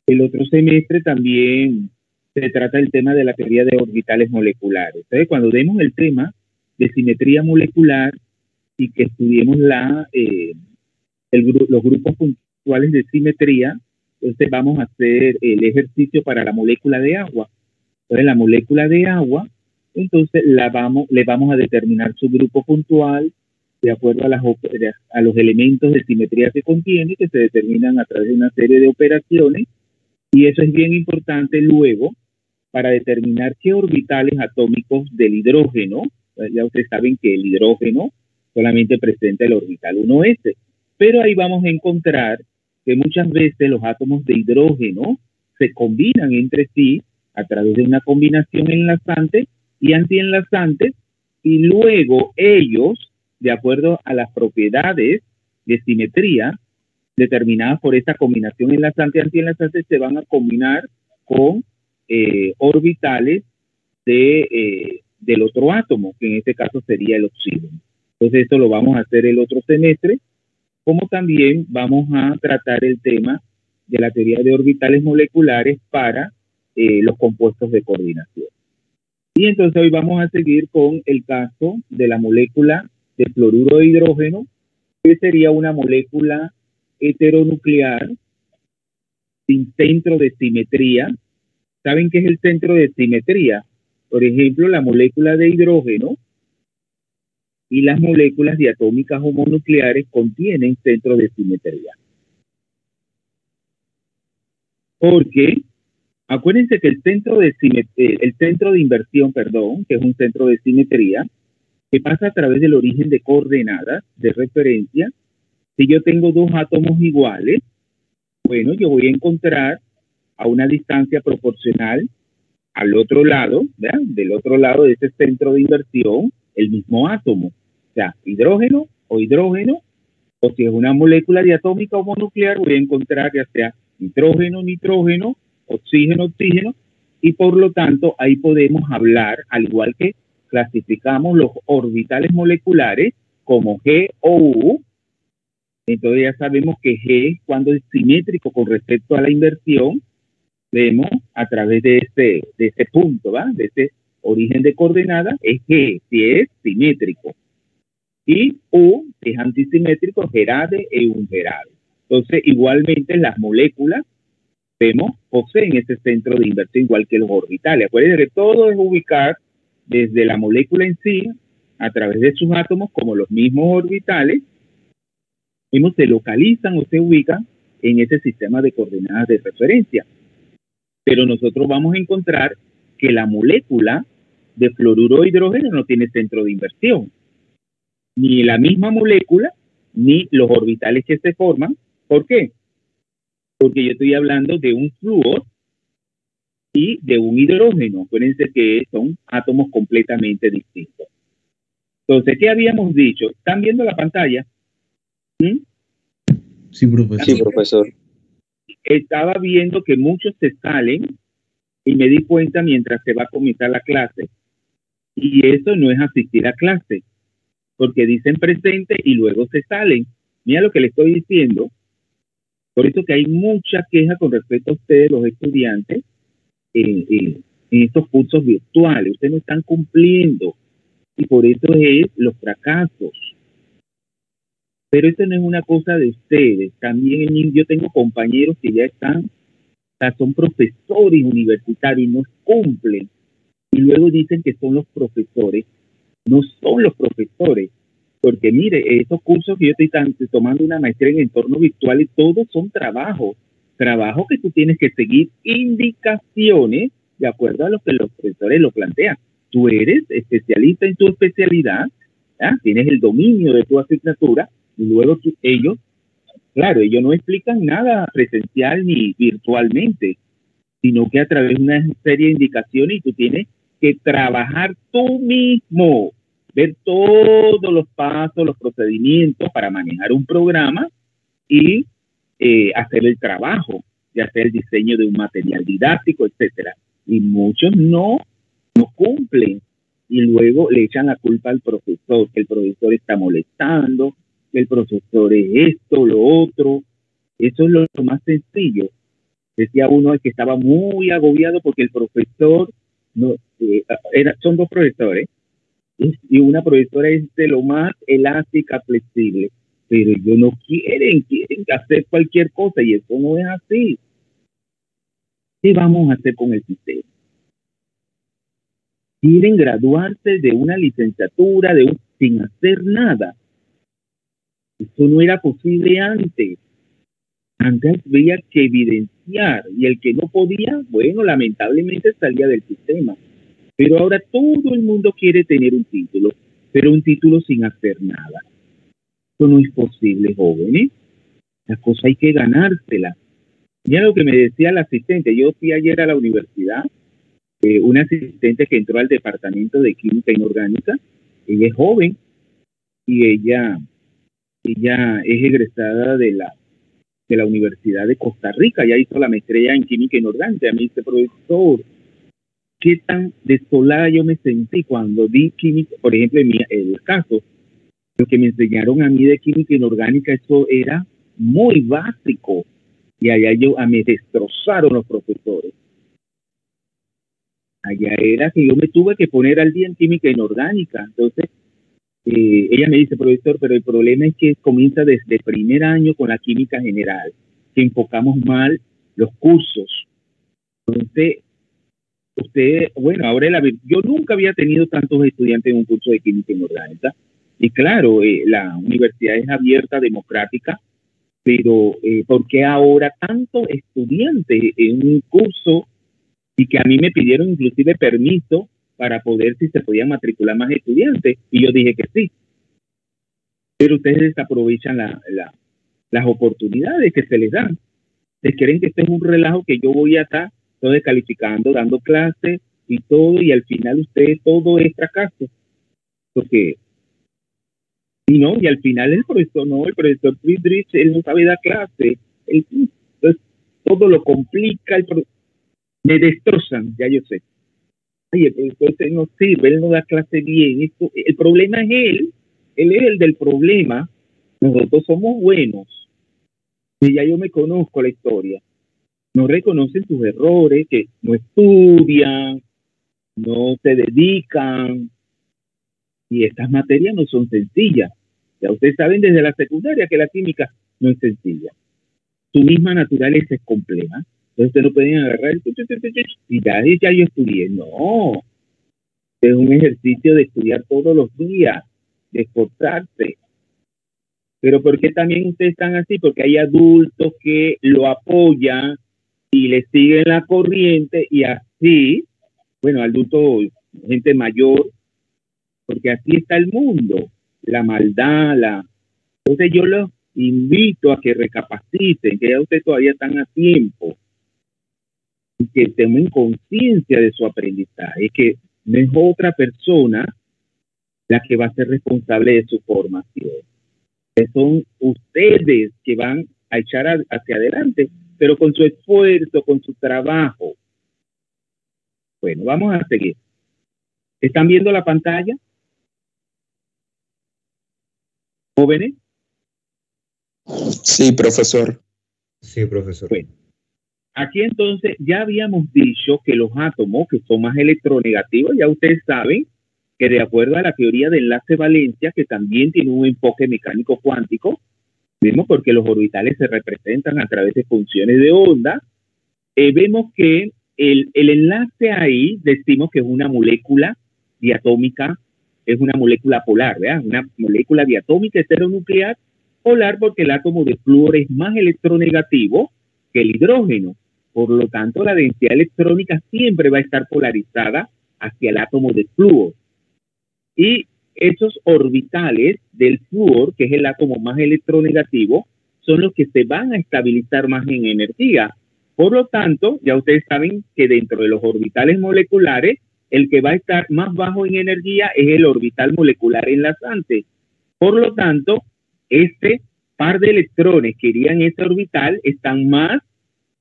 El otro semestre también se trata el tema de la teoría de orbitales moleculares. Entonces, cuando vemos el tema de simetría molecular y que estudiemos los grupos puntuales de simetría, entonces vamos a hacer el ejercicio para la molécula de agua. Entonces, la molécula de agua, entonces le vamos a determinar su grupo puntual de acuerdo a los elementos de simetría que contiene, que se determinan a través de una serie de operaciones, y eso es bien importante luego para determinar qué orbitales atómicos del hidrógeno. Ya ustedes saben que el hidrógeno solamente presenta el orbital 1s, pero ahí vamos a encontrar que muchas veces los átomos de hidrógeno se combinan entre sí a través de una combinación enlazante y antienlazante, y luego ellos, de acuerdo a las propiedades de simetría determinadas por esta combinación enlazante-antienlazante, se van a combinar con orbitales del otro átomo, que en este caso sería el oxígeno. Entonces esto lo vamos a hacer el otro semestre, como también vamos a tratar el tema de la teoría de orbitales moleculares para los compuestos de coordinación. Y entonces hoy vamos a seguir con el caso de la molécula de fluoruro de hidrógeno, que sería una molécula heteronuclear sin centro de simetría. ¿Saben qué es el centro de simetría? Por ejemplo, la molécula de hidrógeno y las moléculas diatómicas homonucleares contienen centro de simetría. Porque acuérdense que el centro de inversión, que es un centro de simetría, que pasa a través del origen de coordenadas de referencia. Si yo tengo dos átomos iguales, bueno, yo voy a encontrar a una distancia proporcional al otro lado, ¿verdad? Del otro lado de ese centro de inversión, el mismo átomo. O sea, hidrógeno, o si es una molécula diatómica homonuclear, voy a encontrar ya sea nitrógeno, oxígeno, y por lo tanto ahí podemos hablar, al igual que clasificamos los orbitales moleculares como G o U. Entonces ya sabemos que G, cuando es simétrico con respecto a la inversión, vemos a través de ese punto, ¿va? De ese origen de coordenada, es G, si es simétrico. Y U, si es antisimétrico, gerade e ungerade. Entonces, igualmente las moléculas, poseen ese centro de inversión igual que los orbitales. Acuérdense que todo es ubicar desde la molécula en sí, a través de sus átomos, como los mismos orbitales, se localizan o se ubican en ese sistema de coordenadas de referencia. Pero nosotros vamos a encontrar que la molécula de fluoruro de hidrógeno no tiene centro de inversión. Ni la misma molécula, ni los orbitales que se forman. ¿Por qué? Porque yo estoy hablando de un flúor y de un hidrógeno. Acuérdense que son átomos completamente distintos. Entonces, ¿qué habíamos dicho? ¿Están viendo la pantalla? ¿Mm? Sí, profesor. Sí, profesor. Estaba viendo que muchos se salen y me di cuenta mientras se va a comenzar la clase. Y eso no es asistir a clase, porque dicen presente y luego se salen. Mira lo que le estoy diciendo. Por eso que hay mucha queja con respecto a ustedes, los estudiantes, en estos cursos virtuales. Ustedes no están cumpliendo. Y por eso es los fracasos. Pero esto no es una cosa de ustedes. También yo tengo compañeros que ya están, o sea, son profesores universitarios y no cumplen. Y luego dicen que son los profesores. No son los profesores. Porque mire, esos cursos que yo estoy tomando una maestría en entornos virtuales, todos son trabajos que tú tienes que seguir indicaciones de acuerdo a lo que los profesores lo plantean. Tú eres especialista en tu especialidad, ¿ya? Tienes el dominio de tu asignatura, y luego ellos no explican nada presencial ni virtualmente, sino que a través de una serie de indicaciones, y tú tienes que trabajar tú mismo, ver todos los pasos, los procedimientos para manejar un programa y hacer el trabajo, de hacer el diseño de un material didáctico, etcétera. Y muchos no cumplen y luego le echan la culpa al profesor, que el profesor está molestando, que el profesor es esto, lo otro. Eso es lo más sencillo. Decía uno que estaba muy agobiado porque el profesor, no, son dos profesores, y una profesora es de lo más elástica, flexible, pero ellos no quieren hacer cualquier cosa y eso no es así. ¿Qué vamos a hacer con el sistema? Quieren graduarse de una licenciatura sin hacer nada. Eso no era posible antes. Antes había que evidenciar y el que no podía, bueno, lamentablemente salía del sistema. Pero ahora todo el mundo quiere tener un título, pero un título sin hacer nada. Eso no es posible, jóvenes. Las cosas hay que ganárselas. Mira lo que me decía la asistente. Yo fui ayer a la universidad, una asistente que entró al departamento de química inorgánica. Ella es joven y ella es egresada de la Universidad de Costa Rica. Ya hizo la maestría en química inorgánica. Me dice, profesor, qué tan desolada yo me sentí cuando di química. Por ejemplo, en el caso, lo que me enseñaron a mí de química inorgánica, eso era muy básico. Y allá me destrozaron los profesores. Allá era que yo me tuve que poner al día en química inorgánica. Entonces, ella me dice, profesor, pero el problema es que comienza desde primer año con la química general, que enfocamos mal los cursos. Entonces, bueno, ahora yo nunca había tenido tantos estudiantes en un curso de química inorgánica. Y claro, la universidad es abierta, democrática, pero ¿por qué ahora tantos estudiantes en un curso y que a mí me pidieron inclusive permiso para poder si se podían matricular más estudiantes? Y yo dije que sí. Pero ustedes desaprovechan las oportunidades que se les dan. Se creen que esto es un relajo que yo voy a estar todo descalificando, dando clases y todo, y al final ustedes todo es fracaso. Porque, y al final el profesor Friedrich, él no sabe dar clase. Entonces, todo lo complica, me destrozan, ya yo sé. Ay, el profesor no sirve, él no da clase bien. El problema es él es el del problema. Nosotros somos buenos. Y ya yo me conozco la historia. No reconocen sus errores, que no estudian, no se dedican. Y estas materias no son sencillas. Ya ustedes saben desde la secundaria que la química no es sencilla. Su misma naturaleza es compleja. Entonces ustedes no pueden agarrar y ya yo estudié. No. Es un ejercicio de estudiar todos los días, de esforzarse. Pero ¿por qué también ustedes están así? Porque hay adultos que lo apoyan y le siguen la corriente y así, bueno, adultos, gente mayor, porque así está el mundo, la maldad, Entonces yo los invito a que recapaciten, que ya ustedes todavía están a tiempo, y que tomen conciencia de su aprendizaje, que no es otra persona la que va a ser responsable de su formación. Que son ustedes que van a echar hacia adelante, pero con su esfuerzo, con su trabajo. Bueno, vamos a seguir. ¿Están viendo la pantalla? ¿Jóvenes? Sí, profesor. Sí, profesor. Bueno, aquí entonces ya habíamos dicho que los átomos, que son más electronegativos, ya ustedes saben que de acuerdo a la teoría de enlace-valencia, que también tiene un enfoque mecánico cuántico, vemos porque los orbitales se representan a través de funciones de onda, vemos que el enlace ahí decimos que es una molécula diatómica, es una molécula polar, ¿verdad? Una molécula diatómica heteronuclear polar porque el átomo de flúor es más electronegativo que el hidrógeno. Por lo tanto, la densidad electrónica siempre va a estar polarizada hacia el átomo de flúor. Y esos orbitales del flúor, que es el átomo más electronegativo, son los que se van a estabilizar más en energía. Por lo tanto, ya ustedes saben que dentro de los orbitales moleculares, el que va a estar más bajo en energía es el orbital molecular enlazante. Por lo tanto, este par de electrones que irían en ese orbital están más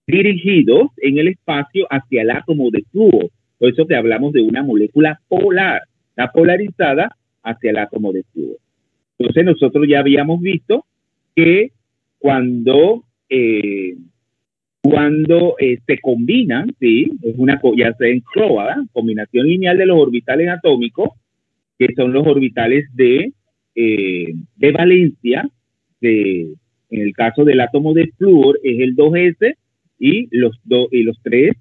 dirigidos en el espacio hacia el átomo de flúor. Por eso que hablamos de una molécula polar. Está polarizada hacia el átomo de flúor. Entonces nosotros ya habíamos visto que cuando cuando se combinan, ¿sí? Es una, ya sea en CLOA, combinación lineal de los orbitales atómicos, que son los orbitales de valencia, en el caso del átomo de flúor es el 2s y los 3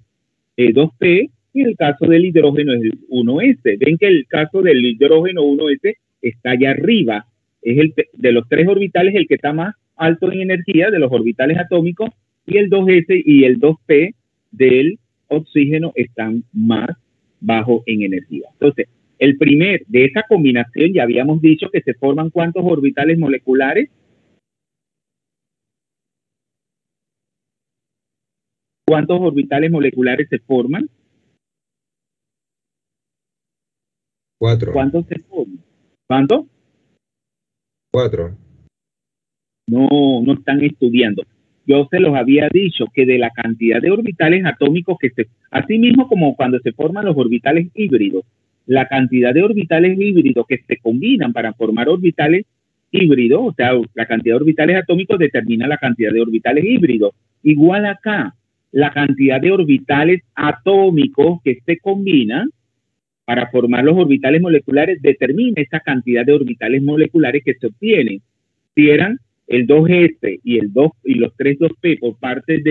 2p, y el caso del hidrógeno es el 1s. Ven que el caso del hidrógeno 1s está allá arriba, es el de los 3 orbitales el que está más alto en energía de los orbitales atómicos, y el 2s y el 2p del oxígeno están más bajo en energía. Entonces, el primer de esa combinación, ya habíamos dicho que se forman ¿cuántos orbitales moleculares? ¿Cuántos orbitales moleculares se forman? 4. ¿Cuántos se forman? ¿Cuántos? 4. No están estudiando. Yo se los había dicho que de la cantidad de orbitales atómicos que así mismo como cuando se forman los orbitales híbridos, la cantidad de orbitales híbridos que se combinan para formar orbitales híbridos, o sea, la cantidad de orbitales atómicos determina la cantidad de orbitales híbridos. Igual acá, la cantidad de orbitales atómicos que se combinan para formar los orbitales moleculares determina esa cantidad de orbitales moleculares que se obtienen. Si eran el 2s y el 2 y los 3 2p por parte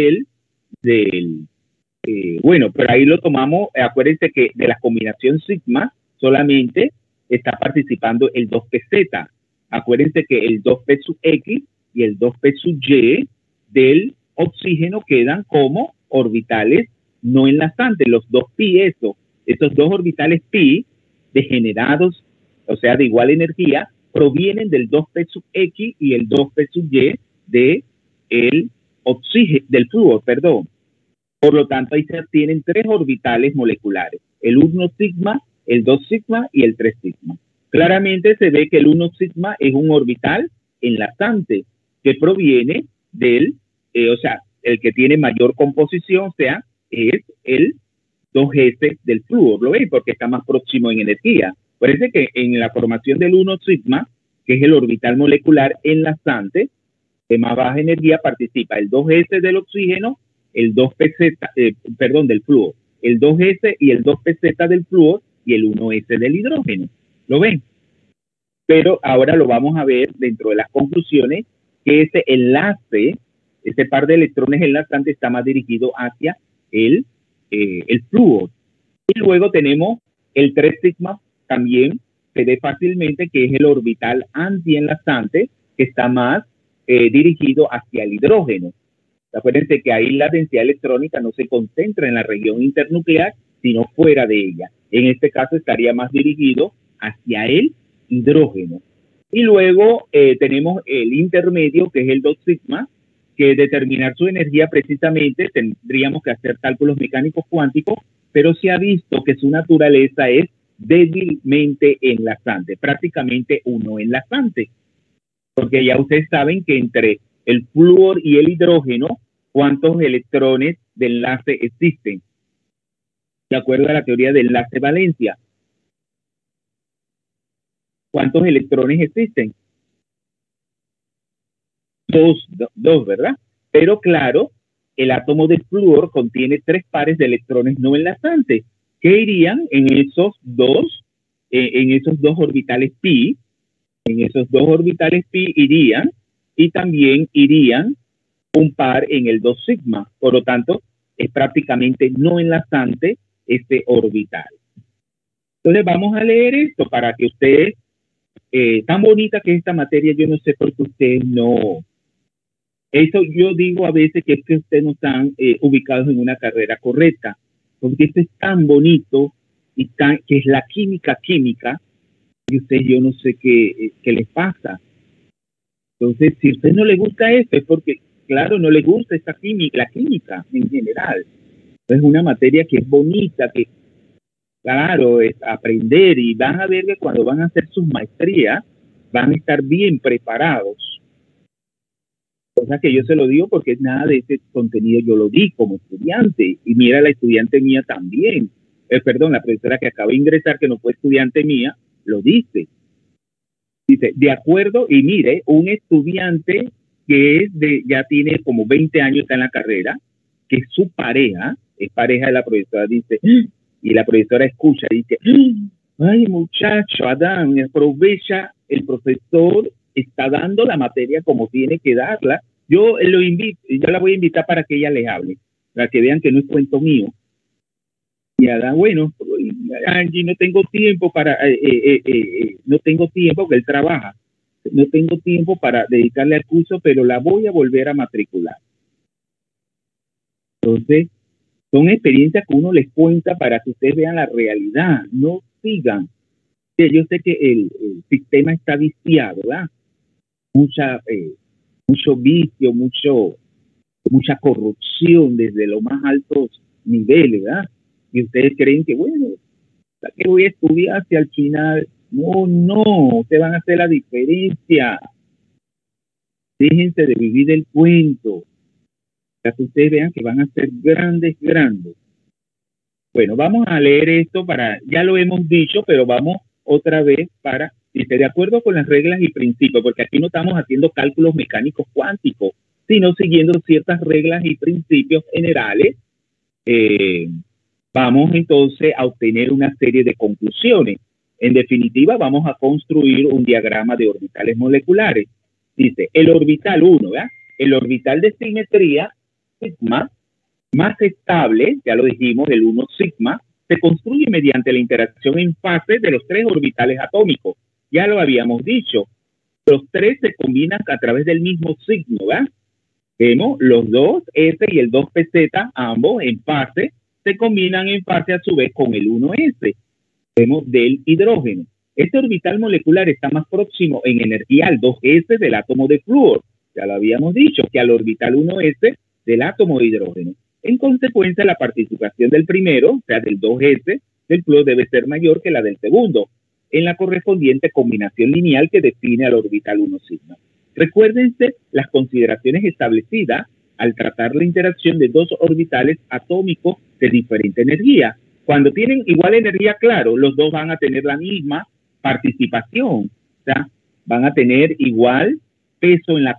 bueno, pero ahí lo tomamos, acuérdense que de la combinación sigma solamente está participando el 2pz. Acuérdense que el 2p sub x y el 2p sub y del oxígeno quedan como orbitales no enlazantes, los 2pi, esos dos orbitales pi degenerados, o sea, de igual energía, provienen del 2p sub x y el 2p sub y de el oxígeno, del flúor, perdón. Por lo tanto, ahí se tienen 3 orbitales moleculares, el 1 sigma, el 2 sigma y el 3 sigma. Claramente se ve que el 1 sigma es un orbital enlazante que proviene del, o sea, el que tiene mayor composición, o sea, es el 2s del flúor, ¿lo ven? Porque está más próximo en energía. Parece que en la formación del 1 sigma, que es el orbital molecular enlazante, de más baja energía, participa el 2s del oxígeno, el 2pz, del flúor, el 2s y el 2pz del flúor y el 1s del hidrógeno. ¿Lo ven? Pero ahora lo vamos a ver dentro de las conclusiones, que ese enlace, ese par de electrones enlazantes está más dirigido hacia el flúor. Y luego tenemos el 3 sigma, también se ve fácilmente que es el orbital antienlazante, que está más dirigido hacia el hidrógeno. Acuérdense que ahí la densidad electrónica no se concentra en la región internuclear, sino fuera de ella. En este caso estaría más dirigido hacia el hidrógeno. Y luego tenemos el intermedio, que es el 2 sigma, que determinar su energía precisamente tendríamos que hacer cálculos mecánicos cuánticos, pero se ha visto que su naturaleza es débilmente enlazante, prácticamente uno enlazante, porque ya ustedes saben que entre el flúor y el hidrógeno, ¿cuántos electrones de enlace existen? De acuerdo a la teoría de enlace-valencia. ¿Cuántos electrones existen? Dos, ¿verdad? Pero claro, el átomo de flúor contiene 3 pares de electrones no enlazantes, que irían en esos dos orbitales pi. En esos 2 orbitales pi irían, y también irían un par en el 2 sigma. Por lo tanto, es prácticamente no enlazante este orbital. Entonces vamos a leer esto para que ustedes, tan bonita que es esta materia, yo no sé por qué ustedes no. Eso yo digo a veces que es que ustedes no están ubicados en una carrera correcta, porque esto es tan bonito y que es la química, y ustedes yo no sé qué les pasa. Entonces, si a usted no le gusta esto, es porque, claro, no le gusta esta química, la química en general. Es una materia que es bonita, que, claro, es aprender, y van a ver que cuando van a hacer sus maestrías, van a estar bien preparados. Cosa que yo se lo digo porque nada de ese contenido yo lo di como estudiante, y mira, la estudiante mía también, la profesora que acaba de ingresar, que no fue estudiante mía, lo dice. Dice, de acuerdo, y mire, un estudiante que ya tiene como 20 años, está en la carrera, que su pareja, es pareja de la profesora, dice, y la profesora escucha y dice, ay muchacho, Adán, aprovecha, el profesor está dando la materia como tiene que darla. Yo la voy a invitar para que ella les hable, para que vean que no es cuento mío. Y Adán, bueno, Angie, no tengo tiempo no tengo tiempo, que él trabaja, no tengo tiempo para dedicarle al curso, pero la voy a volver a matricular. Entonces, son experiencias que uno les cuenta para que ustedes vean la realidad, no sigan. Yo sé que el sistema está viciado, ¿verdad? Mucho vicio, mucha corrupción desde los más altos niveles, ¿verdad? Y ustedes creen que, bueno, ¿qué voy a estudiar si al final? No, ustedes van a hacer la diferencia. Déjense de vivir el cuento, para que ustedes vean que van a ser grandes. Bueno, vamos a leer esto ya lo hemos dicho, pero vamos otra vez dice, de acuerdo con las reglas y principios, porque aquí no estamos haciendo cálculos mecánicos cuánticos, sino siguiendo ciertas reglas y principios generales, vamos entonces a obtener una serie de conclusiones. En definitiva, vamos a construir un diagrama de orbitales moleculares. Dice, el orbital 1, ¿verdad? El orbital de simetría sigma más estable, ya lo dijimos, el 1 sigma, se construye mediante la interacción en fase de los tres orbitales atómicos. Ya lo habíamos dicho. Los tres se combinan a través del mismo signo, ¿verdad? Vemos los 2S y el 2PZ, ambos en fase, se combinan en fase a su vez con el 1S. Vemos del hidrógeno. Este orbital molecular está más próximo en energía al 2S del átomo de flúor, ya lo habíamos dicho, que al orbital 1S del átomo de hidrógeno. En consecuencia, la participación del primero, o sea, del 2S del flúor, debe ser mayor que la del segundo, en la correspondiente combinación lineal que define al orbital 1 sigma. Recuérdense las consideraciones establecidas al tratar la interacción de dos orbitales atómicos de diferente energía. Cuando tienen igual energía, claro, los dos van a tener la misma participación, o sea, van a tener igual peso en la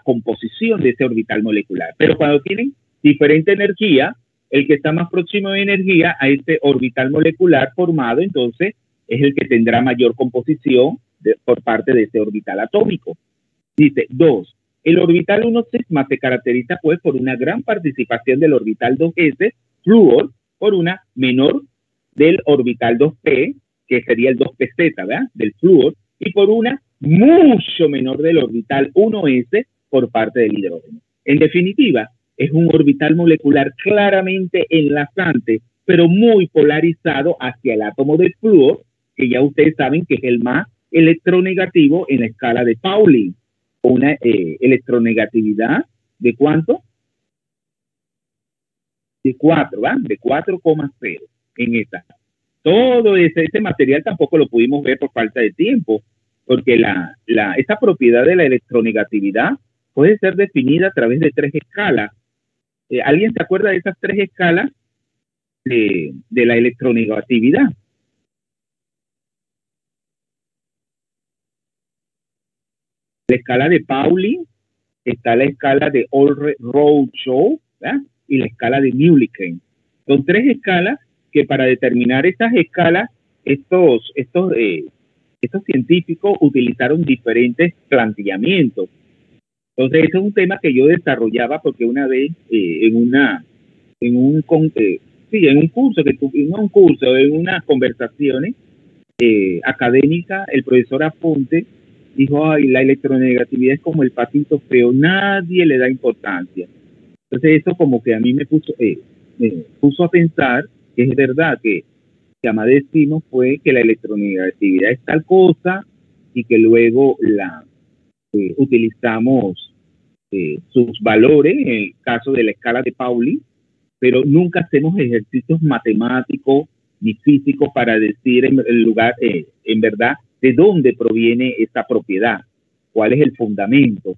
composición de ese orbital molecular. Pero cuando tienen diferente energía, el que está más próximo de energía a este orbital molecular formado, entonces, es el que tendrá mayor composición por parte de ese orbital atómico. Dice, 2. El orbital 1 sigma se caracteriza pues por una gran participación del orbital 2s flúor, por una menor del orbital 2p, que sería el 2pz, ¿verdad? Del flúor, y por una mucho menor del orbital 1s por parte del hidrógeno. En definitiva, es un orbital molecular claramente enlazante, pero muy polarizado hacia el átomo de flúor, que ya ustedes saben que es el más electronegativo en la escala de Pauling. Una electronegatividad de ¿cuánto? De 4, ¿va? De 4,0 en esta. Todo ese material tampoco lo pudimos ver por falta de tiempo, porque esta propiedad de la electronegatividad puede ser definida a través de 3 escalas. ¿Alguien se acuerda de esas 3 escalas de la electronegatividad? La escala de Pauling, está la escala de Ulrich-Rorschach, ¿verdad? Y la escala de Mulliken. Son 3 escalas que para determinar estas escalas, estos científicos utilizaron diferentes planteamientos. Entonces, ese es un tema que yo desarrollaba porque una vez en unas conversaciones académicas, el profesor Aponte dijo, ay, la electronegatividad es como el patito feo, nadie le da importancia. Entonces eso como que a mí me puso a pensar que es verdad que además decimos fue que la electronegatividad es tal cosa y que luego utilizamos sus valores en el caso de la escala de Pauling, pero nunca hacemos ejercicios matemáticos ni físicos para decir en verdad de dónde proviene esta propiedad, cuál es el fundamento,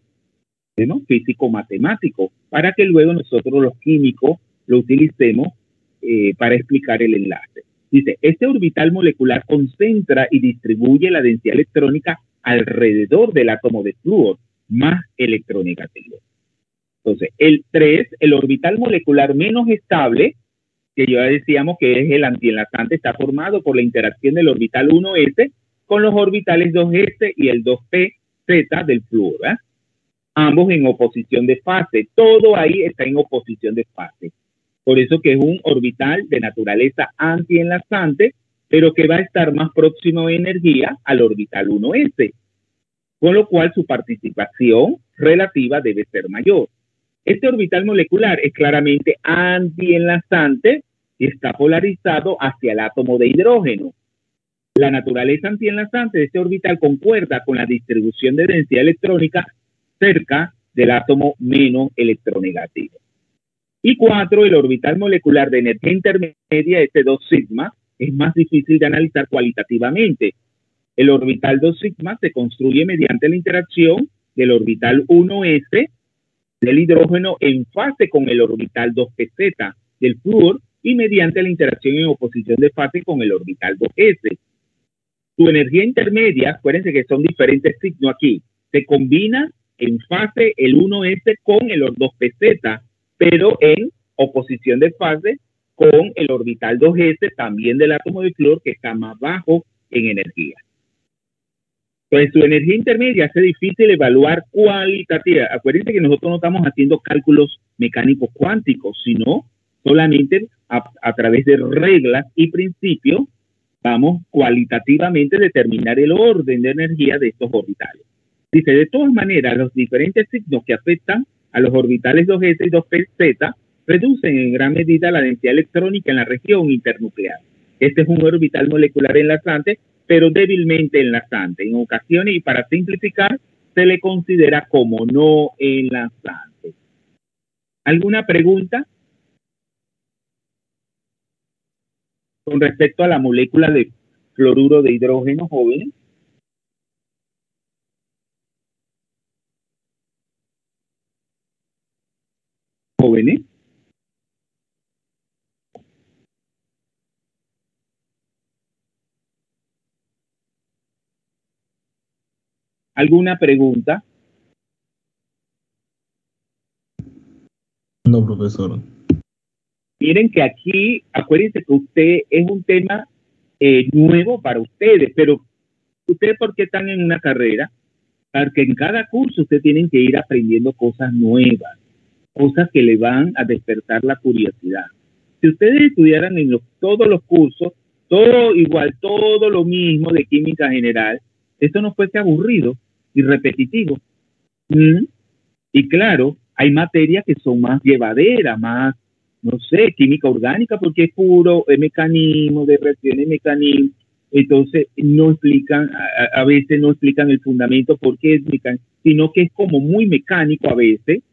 ¿no? Físico-matemático, para que luego nosotros los químicos lo utilicemos para explicar el enlace. Dice, este orbital molecular concentra y distribuye la densidad electrónica alrededor del átomo de flúor más electronegativo. Entonces, el 3, el orbital molecular menos estable, que ya decíamos que es el antienlazante, está formado por la interacción del orbital 1s con los orbitales 2s y el 2pz del flúor, ¿eh? Ambos en oposición de fase. Todo ahí está en oposición de fase. Por eso que es un orbital de naturaleza antienlazante, pero que va a estar más próximo en energía al orbital 1s, con lo cual su participación relativa debe ser mayor. Este orbital molecular es claramente antienlazante y está polarizado hacia el átomo de hidrógeno. La naturaleza antienlazante de este orbital concuerda con la distribución de densidad electrónica cerca del átomo menos electronegativo. Y 4, el orbital molecular de energía intermedia, este 2 sigma, es más difícil de analizar cualitativamente. El orbital 2 sigma se construye mediante la interacción del orbital 1s del hidrógeno en fase con el orbital 2pz del flúor y mediante la interacción en oposición de fase con el orbital 2s. Su energía intermedia, acuérdense que son diferentes signos aquí, se combina en fase el 1s con el 2pz, pero en oposición de fase con el orbital 2s también del átomo de flúor, que está más bajo en energía. Entonces, su energía intermedia hace difícil evaluar cualitativa. Acuérdense que nosotros no estamos haciendo cálculos mecánicos cuánticos, sino solamente a través de reglas y principios vamos cualitativamente a determinar el orden de energía de estos orbitales. Dice, de todas maneras, los diferentes signos que afectan a los orbitales 2s y 2pz reducen en gran medida la densidad electrónica en la región internuclear. Este es un orbital molecular enlazante, pero débilmente enlazante. En ocasiones, y para simplificar, se le considera como no enlazante. ¿Alguna pregunta con respecto a la molécula de fluoruro de hidrógeno, jóvenes? ¿Jóvenes? ¿Alguna pregunta? No, profesor. Miren que aquí, acuérdense que usted es un tema nuevo para ustedes, pero ustedes, ¿por qué están en una carrera? Porque en cada curso ustedes tienen que ir aprendiendo cosas nuevas, cosas que le van a despertar la curiosidad. Si ustedes estudiaran en todos los cursos, todo igual, todo lo mismo de química general, esto no fuese aburrido y repetitivo. Y claro, hay materias que son más llevaderas, más, no sé, química orgánica, porque es puro mecanismo, de reacciones, mecanismo. Entonces, no explican, a veces no explican el fundamento por qué es mecánico, sino que es como muy mecánico a veces,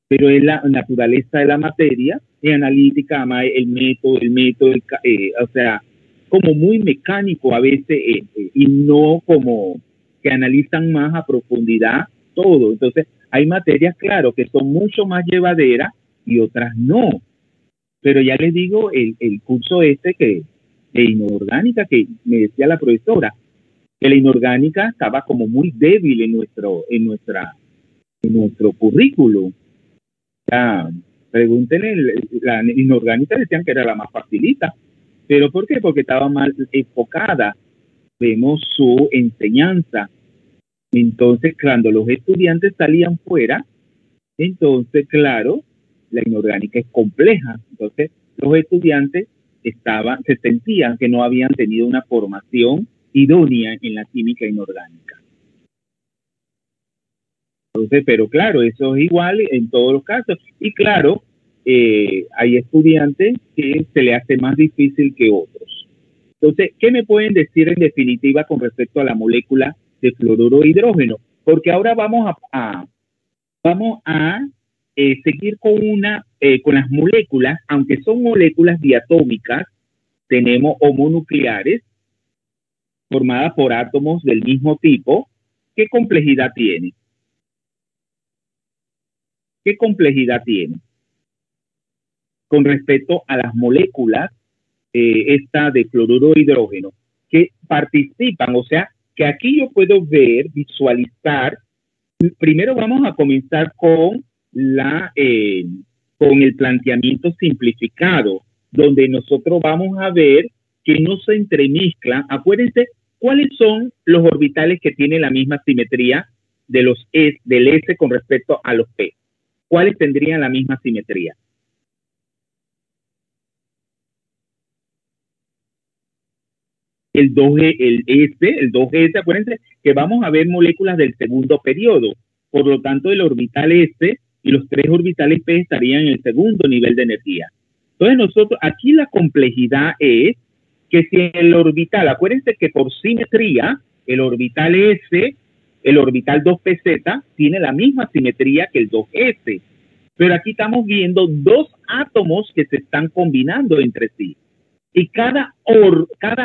pero es la naturaleza de la materia, es analítica, el método, o sea, como muy mecánico a veces, y no como que analizan más a profundidad todo. Entonces, hay materias, claro, que son mucho más llevaderas y otras no. Pero ya les digo, el curso que de inorgánica, que me decía la profesora, que la inorgánica estaba como muy débil en nuestro currículum. Pregúntenle, la inorgánica decían que era la más facilita. ¿Pero por qué? Porque estaba mal enfocada. Vemos su enseñanza. Entonces, cuando los estudiantes salían fuera, entonces, claro, la inorgánica es compleja. Entonces, los estudiantes se sentían que no habían tenido una formación idónea en la química inorgánica. Entonces, pero claro, eso es igual en todos los casos. Y claro, hay estudiantes que se le hace más difícil que otros. Entonces, ¿qué me pueden decir en definitiva con respecto a la molécula de fluoruro de hidrógeno? Porque ahora vamos a seguir con las moléculas, aunque son moléculas diatómicas, tenemos homonucleares formadas por átomos del mismo tipo. ¿Qué complejidad tiene? ¿Qué complejidad tiene? Con respecto a las moléculas esta de fluoruro de hidrógeno, que participan, o sea, que aquí yo puedo ver, visualizar. Primero vamos a comenzar con con el planteamiento simplificado, donde nosotros vamos a ver que no se entremezclan. Acuérdense, ¿cuáles son los orbitales que tienen la misma simetría del S con respecto a los P? ¿Cuáles tendrían la misma simetría? El 2S, acuérdense que vamos a ver moléculas del segundo periodo. Por lo tanto, el orbital S y los 3 orbitales P estarían en el segundo nivel de energía. Entonces, nosotros, aquí la complejidad es que si el orbital, acuérdense que por simetría, el orbital S, el orbital 2pz, tiene la misma simetría que el 2s. Pero aquí estamos viendo 2 átomos que se están combinando entre sí. Y cada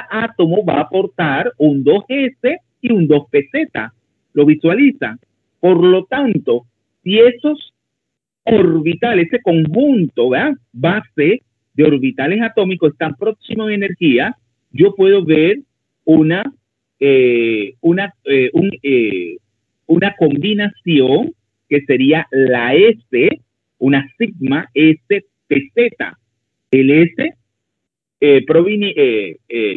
átomo va a aportar un 2s y un 2pz. ¿Lo visualizan? Por lo tanto, si esos orbitales, ese conjunto, ¿verdad?, base de orbitales atómicos están próximos en energía, yo puedo ver una combinación que sería la S, una sigma S-pz. El S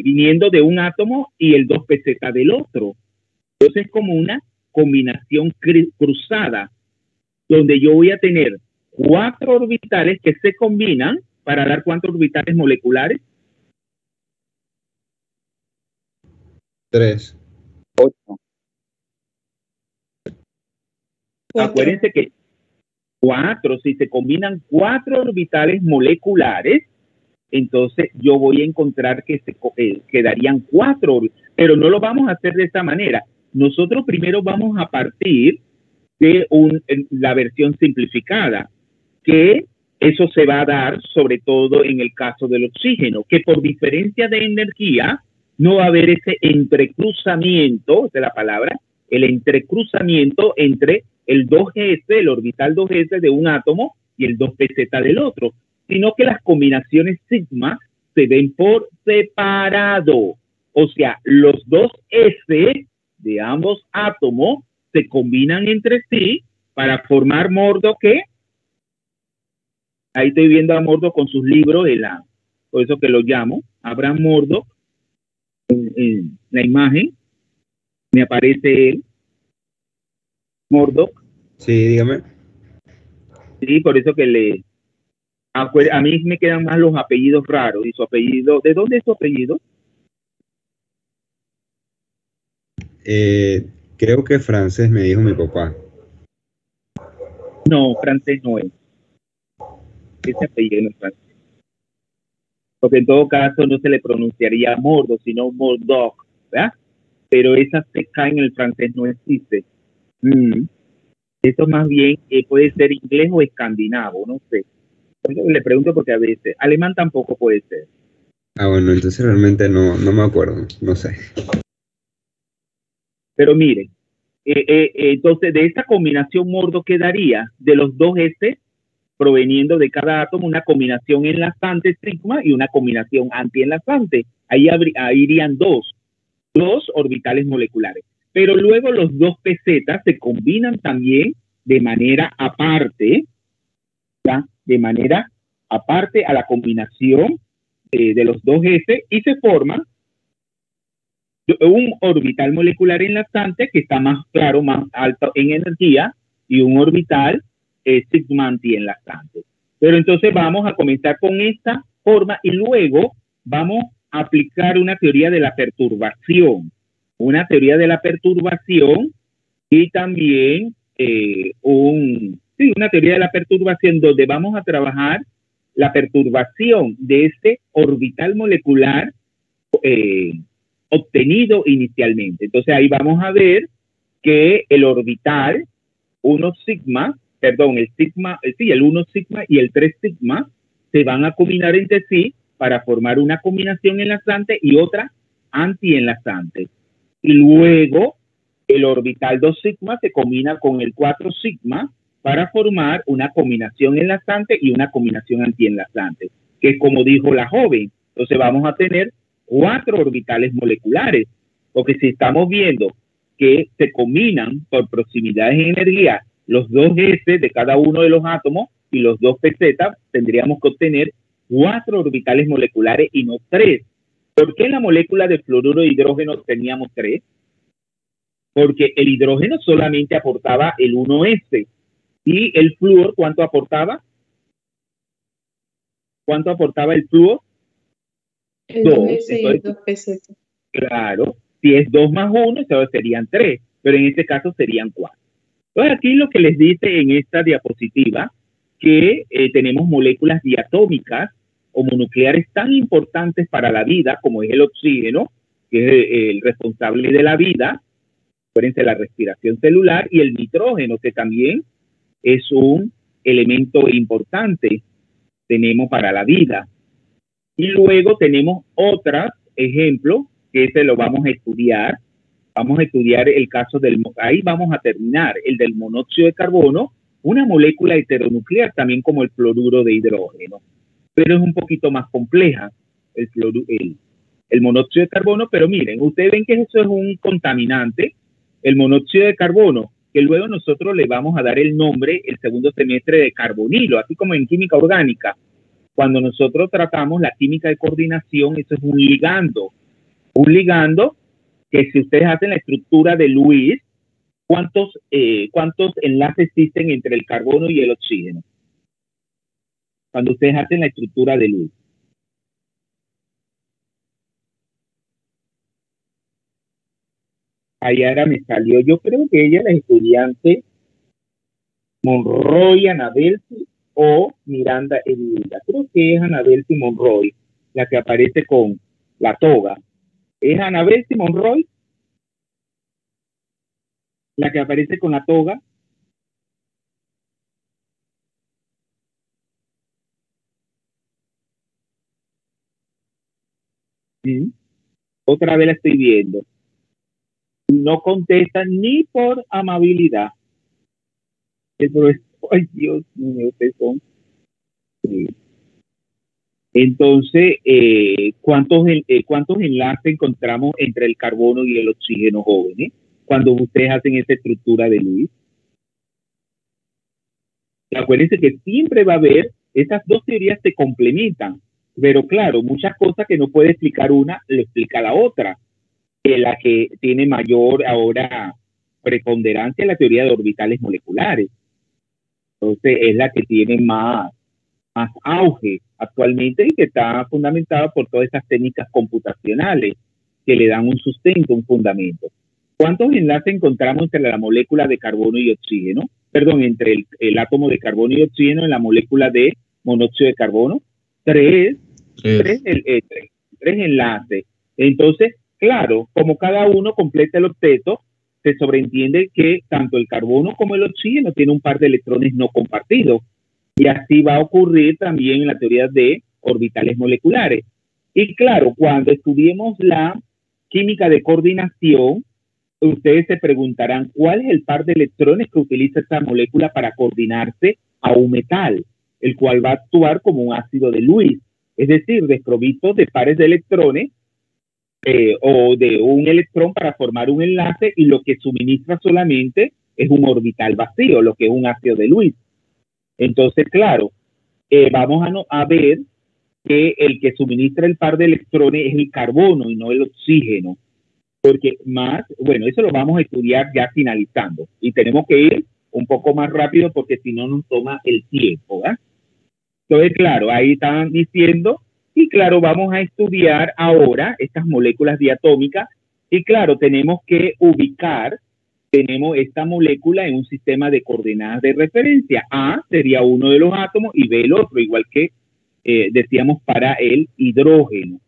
viniendo de un átomo y el 2pz del otro. Entonces es como una combinación cruzada, donde yo voy a tener 4 orbitales que se combinan para dar ¿cuántos orbitales moleculares? 3. 8. Acuérdense que 4, si se combinan 4 orbitales moleculares, entonces yo voy a encontrar que quedarían 4, pero no lo vamos a hacer de esta manera. Nosotros primero vamos a partir de la versión simplificada, que eso se va a dar sobre todo en el caso del oxígeno, que por diferencia de energía no va a haber ese entrecruzamiento, esa es la palabra, el entrecruzamiento entre el 2s, el orbital 2s de un átomo y el 2pz del otro, sino que las combinaciones sigma se ven por separado. O sea, los 2s de ambos átomos se combinan entre sí para formar Murdoch, ¿qué? Ahí estoy viendo a Murdoch con sus libros, por eso que lo llamo, Abraham Murdoch, en la imagen, me aparece él, Murdoch. Sí, dígame. Sí, por eso que a mí me quedan más los apellidos raros, y su apellido, ¿de dónde es su apellido? Creo que francés, me dijo mi papá. No, francés no es. Ese apellido no es francés. Porque en todo caso no se le pronunciaría Murdoch, sino Murdoch, ¿verdad? Pero esa CK en el francés no existe. Eso más bien puede ser inglés o escandinavo, no sé. Le pregunto porque a veces, alemán tampoco puede ser. Ah, bueno, entonces realmente no me acuerdo, no sé. Pero miren, entonces de esta combinación Murdoch quedaría de los 2s proveniendo de cada átomo una combinación enlazante sigma y una combinación antienlazante. Ahí irían dos orbitales moleculares. Pero luego los 2pz se combinan también de manera aparte, ¿ya?, de manera aparte a la combinación de los 2s y se forma un orbital molecular enlazante que está más claro, más alto en energía, y un orbital sigma antienlazante. Pero entonces vamos a comenzar con esta forma y luego vamos a aplicar una teoría de la perturbación. Una teoría de la perturbación y también una teoría de la perturbación donde vamos a trabajar la perturbación de este orbital molecular obtenido inicialmente. Entonces ahí vamos a ver que el orbital 1 sigma, perdón, el 1 sigma y el 3 sigma se van a combinar entre sí para formar una combinación enlazante y otra antienlazante. Y luego el orbital 2 sigma se combina con el 4 sigma para formar una combinación enlazante y una combinación antienlazante, que es como dijo la joven. Entonces vamos a tener 4 orbitales moleculares, porque si estamos viendo que se combinan por proximidades en energía los dos S de cada uno de los átomos y los dos PZ, tendríamos que obtener 4 orbitales moleculares y no 3. ¿Por qué en la molécula de fluoruro de hidrógeno teníamos 3? Porque el hidrógeno solamente aportaba el 1S. ¿Y el flúor cuánto aportaba? ¿Cuánto aportaba el flúor? El 2S y el 2PZ. Claro, si es 2 más 1, entonces serían 3, pero en este caso serían 4. Entonces aquí lo que les dice en esta diapositiva, que tenemos moléculas diatómicas o mononucleares tan importantes para la vida como es el oxígeno, que es el responsable de la vida, acuérdense, la respiración celular, y el nitrógeno, que también es un elemento importante tenemos para la vida. Y luego tenemos otros ejemplos que ese lo vamos a estudiar. Vamos a estudiar el caso del, ahí vamos a terminar, el del monóxido de carbono, una molécula heteronuclear también como el fluoruro de hidrógeno, pero es un poquito más compleja el monóxido de carbono. Pero miren, ustedes ven que eso es un contaminante, el monóxido de carbono, que luego nosotros le vamos a dar el nombre el segundo semestre de carbonilo, así como en química orgánica. Cuando nosotros tratamos la química de coordinación, eso es un ligando. Un ligando que si ustedes hacen la estructura de Lewis, ¿cuántos enlaces existen entre el carbono y el oxígeno? Cuando ustedes hacen la estructura de Lewis. Ayara me salió, yo creo que ella es la estudiante Monroy, Anabelsi o Miranda Edilda. Creo que es Anabelsi Monroy, la que aparece con la toga. ¿Es Anabelsi Monroy la que aparece con la toga? ¿Sí? Otra vez la estoy viendo. No contesta ni por amabilidad. El profesor, ay Dios mío, ustedes son. Sí. Entonces, ¿cuántos enlaces encontramos entre el carbono y el oxígeno, jóvenes, cuando ustedes hacen esa estructura de Lewis? Acuérdense que siempre va a haber, esas dos teorías se complementan, pero claro, muchas cosas que no puede explicar una, le explica la otra. La que tiene mayor ahora preponderancia es la teoría de orbitales moleculares. Entonces, es la que tiene más auge actualmente y que está fundamentada por todas estas técnicas computacionales que le dan un sustento, un fundamento. ¿Cuántos enlaces encontramos entre la molécula de carbono y oxígeno? Perdón, entre el átomo de carbono y oxígeno en la molécula de monóxido de carbono. Tres enlaces. Entonces, claro, como cada uno completa el octeto, se sobreentiende que tanto el carbono como el oxígeno tienen un par de electrones no compartidos. Y así va a ocurrir también en la teoría de orbitales moleculares. Y claro, cuando estudiemos la química de coordinación, ustedes se preguntarán cuál es el par de electrones que utiliza esta molécula para coordinarse a un metal, el cual va a actuar como un ácido de Lewis, es decir, desprovisto de pares de electrones o de un electrón para formar un enlace, y lo que suministra solamente es un orbital vacío, lo que es un ácido de Lewis. Entonces, claro, vamos a ver que el que suministra el par de electrones es el carbono y no el oxígeno. Porque más, bueno, eso lo vamos a estudiar ya finalizando. Y tenemos que ir un poco más rápido porque si no nos toma el tiempo, ¿verdad? Entonces, claro, ahí estaban diciendo, y claro, vamos a estudiar ahora estas moléculas diatómicas. Y claro, tenemos que ubicar, tenemos esta molécula en un sistema de coordenadas de referencia. A sería uno de los átomos y B el otro, igual que decíamos para el hidrógeno.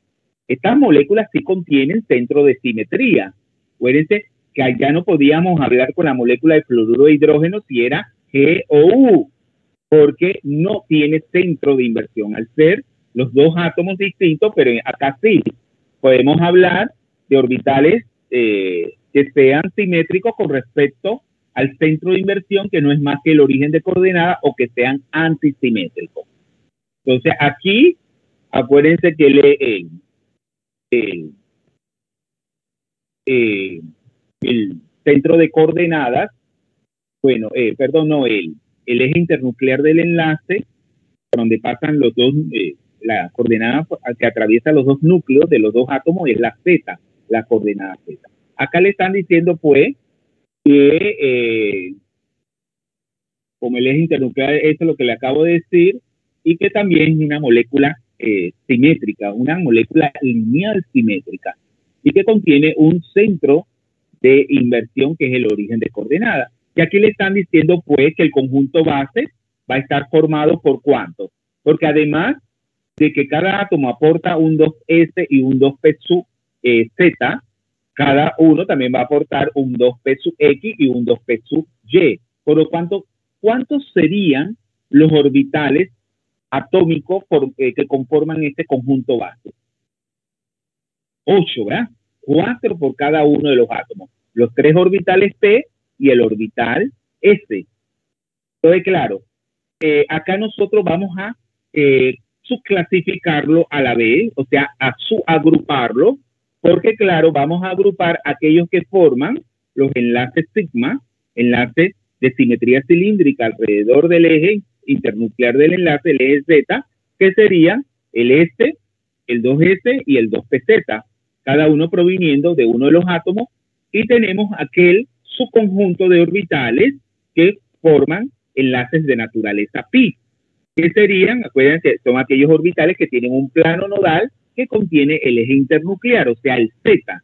Estas moléculas sí contienen centro de simetría. Acuérdense que allá no podíamos hablar con la molécula de fluoruro de hidrógeno si era G o U, porque no tiene centro de inversión, al ser los dos átomos distintos, pero acá sí. Podemos hablar de orbitales que sean simétricos con respecto al centro de inversión, que no es más que el origen de coordenada, o que sean antisimétricos. Entonces, aquí, acuérdense que el centro de coordenadas, Bueno, perdón, no, el eje internuclear del enlace, por donde pasan los dos, la coordenada que atraviesa los dos núcleos de los dos átomos es la Z, la coordenada Z. Acá le están diciendo, pues, que como el eje internuclear, eso es lo que le acabo de decir, y que también es una molécula simétrica, una molécula lineal simétrica, y que contiene un centro de inversión que es el origen de coordenada. Y aquí le están diciendo, pues, que el conjunto base va a estar formado por ¿cuánto? Porque además de que cada átomo aporta un 2s y un 2p sub z, cada uno también va a aportar un 2p sub x y un 2p sub y. Por lo tanto, ¿cuántos serían los orbitales atómicos que conforman este conjunto base? 8, ¿verdad? 4 por cada uno de los átomos. Los 3 orbitales p y el orbital s. Entonces, claro, acá nosotros vamos a subclasificarlo a la vez, o sea, a subagruparlo, porque claro, vamos a agrupar aquellos que forman los enlaces sigma, enlaces de simetría cilíndrica alrededor del eje internuclear del enlace, el eje Z, que serían el S, el 2S y el 2PZ, cada uno proviniendo de uno de los átomos, y tenemos aquel subconjunto de orbitales que forman enlaces de naturaleza pi, que serían, acuérdense, son aquellos orbitales que tienen un plano nodal que contiene el eje internuclear, o sea, el Z,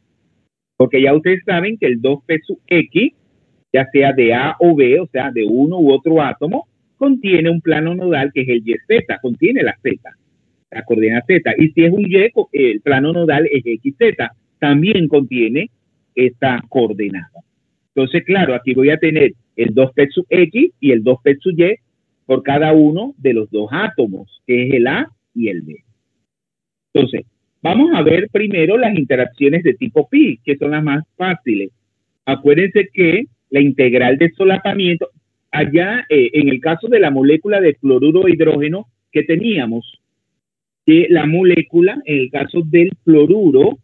porque ya ustedes saben que el 2p sub x, ya sea de A o B, o sea, de uno u otro átomo, contiene un plano nodal que es el YZ, contiene la Z, la coordenada Z, y si es un Y, el plano nodal es XZ, también contiene esta coordenada. Entonces, claro, aquí voy a tener el 2p sub x y el 2p sub y por cada uno de los dos átomos, que es el A y el B. Entonces, vamos a ver primero las interacciones de tipo pi, que son las más fáciles. Acuérdense que la integral de solapamiento, allá en el caso de la molécula de cloruro de hidrógeno que teníamos, que la molécula, en el caso del cloruro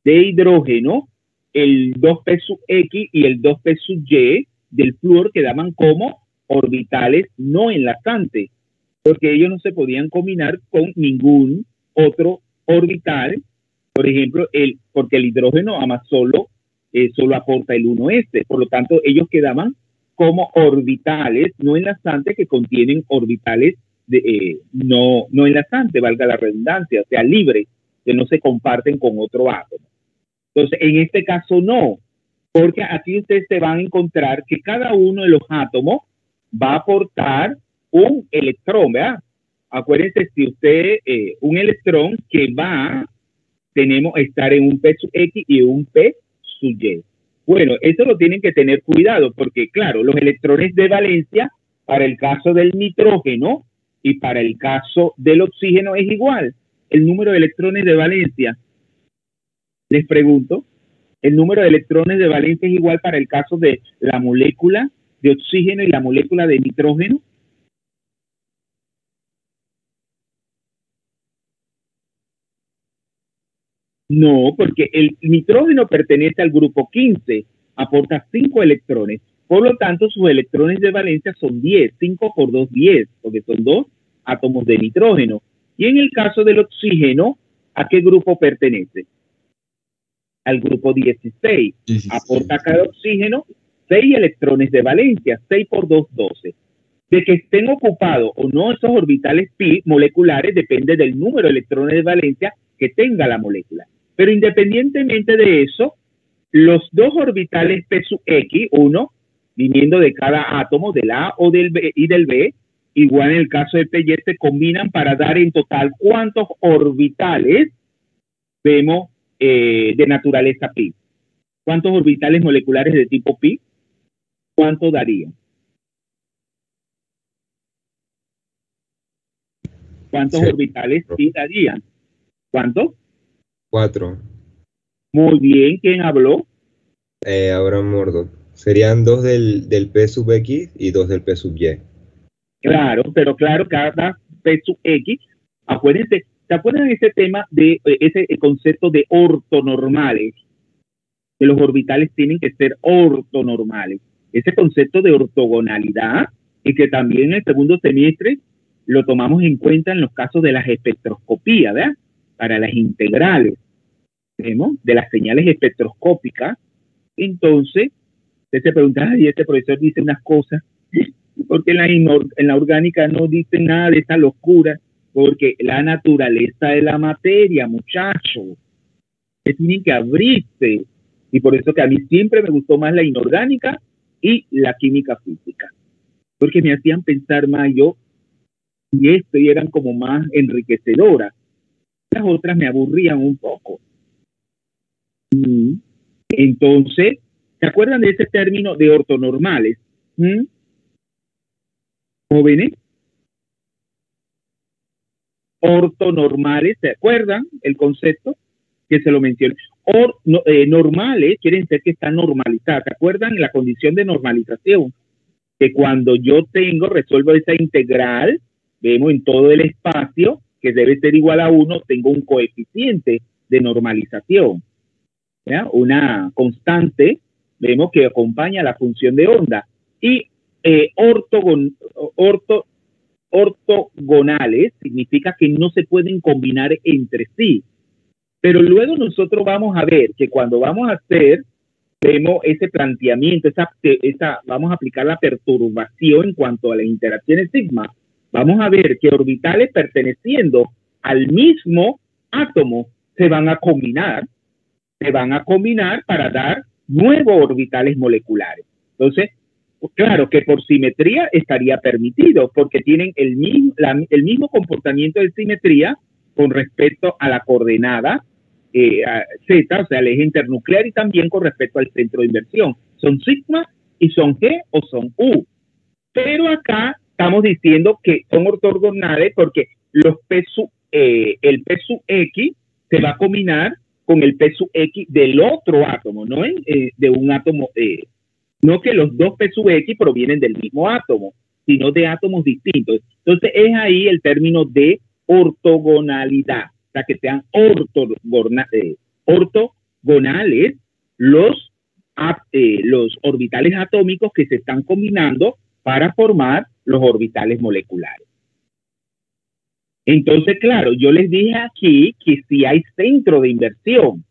de hidrógeno, el 2p sub x y el 2p sub y del flúor quedaban como orbitales no enlazantes, porque ellos no se podían combinar con ningún otro orbital, por ejemplo, porque el hidrógeno ama solo aporta el 1s, por lo tanto ellos quedaban como orbitales no enlazantes que contienen orbitales no enlazantes, valga la redundancia, o sea, libres, que no se comparten con otro átomo. Entonces, en este caso no, porque aquí ustedes se van a encontrar que cada uno de los átomos va a aportar un electrón, ¿verdad? Acuérdense, si usted, un electrón que tenemos estar en un p sub x y un p sub y. Bueno, eso lo tienen que tener cuidado, porque claro, los electrones de valencia para el caso del nitrógeno y para el caso del oxígeno es igual. El número de electrones de valencia, les pregunto, el número de electrones de valencia es igual para el caso de la molécula de oxígeno y la molécula de nitrógeno. No, porque el nitrógeno pertenece al grupo 15, aporta 5 electrones. Por lo tanto, sus electrones de valencia son 10, 5 por 2, 10, porque son 2 átomos de nitrógeno. Y en el caso del oxígeno, ¿a qué grupo pertenece? Al grupo 16. Aporta cada oxígeno 6 electrones de valencia, 6 por 2, 12. De que estén ocupados o no esos orbitales pi moleculares depende del número de electrones de valencia que tenga la molécula. Pero independientemente de eso, los dos orbitales p sub x, uno viniendo de cada átomo, del A o del B y del B, igual en el caso del PY, se combinan para dar en total cuántos orbitales vemos de naturaleza pi. ¿Cuántos orbitales moleculares de tipo pi? ¿Cuánto darían? ¿Cuántos orbitales pi darían? ¿Cuántos? 4. Muy bien, ¿quién habló? Abraham Mordo. Serían 2 del P sub X y 2 del P sub Y. Claro, pero claro, cada P sub X, acuérdense, ¿se acuerdan de ese tema de ese concepto de ortonormales? Que los orbitales tienen que ser ortonormales. ese concepto de ortogonalidad, y que también en el segundo semestre lo tomamos en cuenta en los casos de las espectroscopías, ¿verdad? Para las integrales, ¿vemos? De las señales espectroscópicas. Entonces, usted se pregunta, y este profesor dice unas cosas, porque en la orgánica no dice nada de esa locura, porque la naturaleza de la materia, muchachos, que tienen que abrirse, y por eso que a mí siempre me gustó más la inorgánica y la química física, porque me hacían pensar más yo, y eran como más enriquecedoras. Las otras me aburrían un poco. Entonces, ¿se acuerdan de ese término de ortonormales? Jóvenes, ortonormales, ¿se acuerdan el concepto que se lo mencioné? Normales quieren decir que están normalizadas. ¿Se acuerdan la condición de normalización? Que cuando yo resuelvo esa integral, vemos en todo el espacio, que debe ser igual a 1, tengo un coeficiente de normalización, ¿ya? Una constante, vemos que acompaña la función de onda. Y ortogonales significa que no se pueden combinar entre sí. Pero luego nosotros vamos a ver que cuando vamos a hacer, vemos ese planteamiento, vamos a aplicar la perturbación en cuanto a las interacciones sigma. Vamos a ver que orbitales perteneciendo al mismo átomo se van a combinar para dar nuevos orbitales moleculares. Entonces, claro que por simetría estaría permitido, porque tienen el mismo comportamiento de simetría con respecto a la coordenada Z, o sea, el eje internuclear, y también con respecto al centro de inversión. Son sigma y son G o son U. Pero acá estamos diciendo que son ortogonales porque el P sub X se va a combinar con el P sub X del otro átomo, ¿no? De un átomo, no que los dos P sub X provienen del mismo átomo, sino de átomos distintos. Entonces es ahí el término de ortogonalidad, o sea, que sean ortogonales los orbitales atómicos que se están combinando para formar los orbitales moleculares. Entonces, claro, yo les dije aquí que si hay centro de inversión,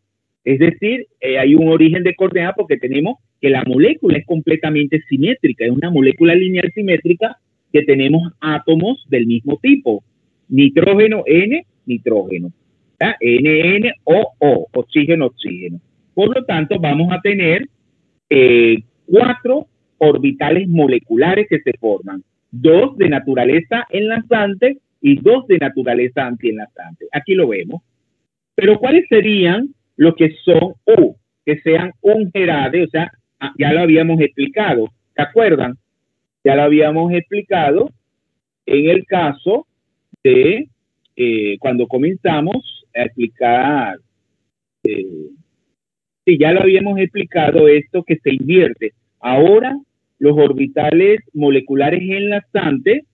es decir, hay un origen de coordenada porque tenemos que la molécula es completamente simétrica, es una molécula lineal simétrica que tenemos átomos del mismo tipo, nitrógeno, N, nitrógeno, ¿ya? N, N, O, oxígeno, oxígeno. Por lo tanto, vamos a tener 4 orbitales moleculares que se forman, 2 de naturaleza enlazante y 2 de naturaleza antienlazante. Aquí lo vemos. Pero ¿cuáles serían los que son U? Que sean ungerades, o sea, ya lo habíamos explicado. ¿Se acuerdan? Ya lo habíamos explicado en el caso de cuando comenzamos a explicar, sí, ya lo habíamos explicado esto que se invierte. Ahora los orbitales moleculares enlazantes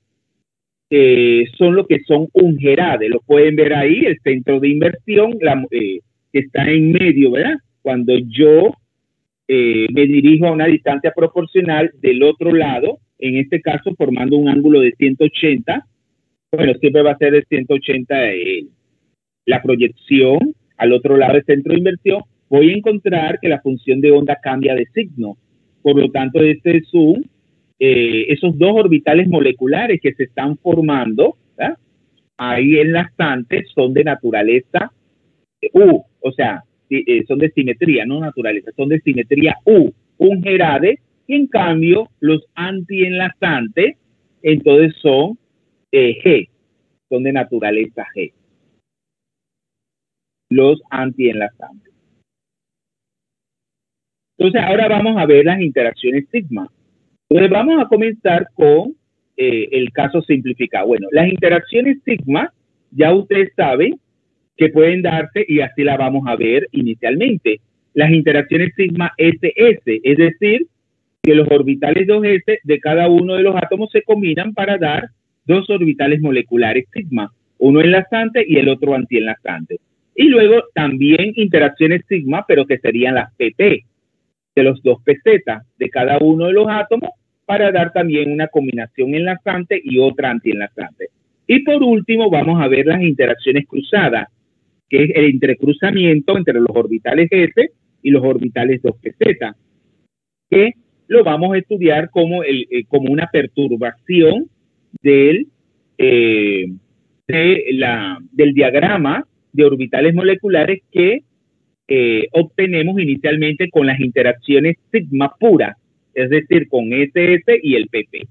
son lo que son ungerades. Lo pueden ver ahí, el centro de inversión que está en medio, ¿verdad? Cuando yo me dirijo a una distancia proporcional del otro lado, en este caso formando un ángulo de 180, bueno, siempre va a ser de 180 la proyección al otro lado del centro de inversión, voy a encontrar que la función de onda cambia de signo. Por lo tanto, este es esos 2 orbitales moleculares que se están formando, ¿verdad? Ahí enlazantes son de naturaleza U, o sea, son de simetría, no naturaleza, son de simetría U, ungerades, y en cambio los antienlazantes entonces son G, son de naturaleza G, los antienlazantes. Entonces ahora vamos a ver las interacciones sigma. Entonces vamos a comenzar con el caso simplificado. Bueno, las interacciones sigma ya ustedes saben que pueden darse y así la vamos a ver inicialmente. Las interacciones sigma SS, es decir, que los orbitales 2s de cada uno de los átomos se combinan para dar 2 orbitales moleculares sigma, uno enlazante y el otro antienlazante. Y luego también interacciones sigma, pero que serían las PP. de los dos PZ de cada uno de los átomos para dar también una combinación enlazante y otra antienlazante. Y por último vamos a ver las interacciones cruzadas, que es el entrecruzamiento entre los orbitales S y los orbitales 2pZ, que lo vamos a estudiar como, como una perturbación del diagrama de orbitales moleculares que obtenemos inicialmente con las interacciones sigma puras, es decir, con SS y el PP.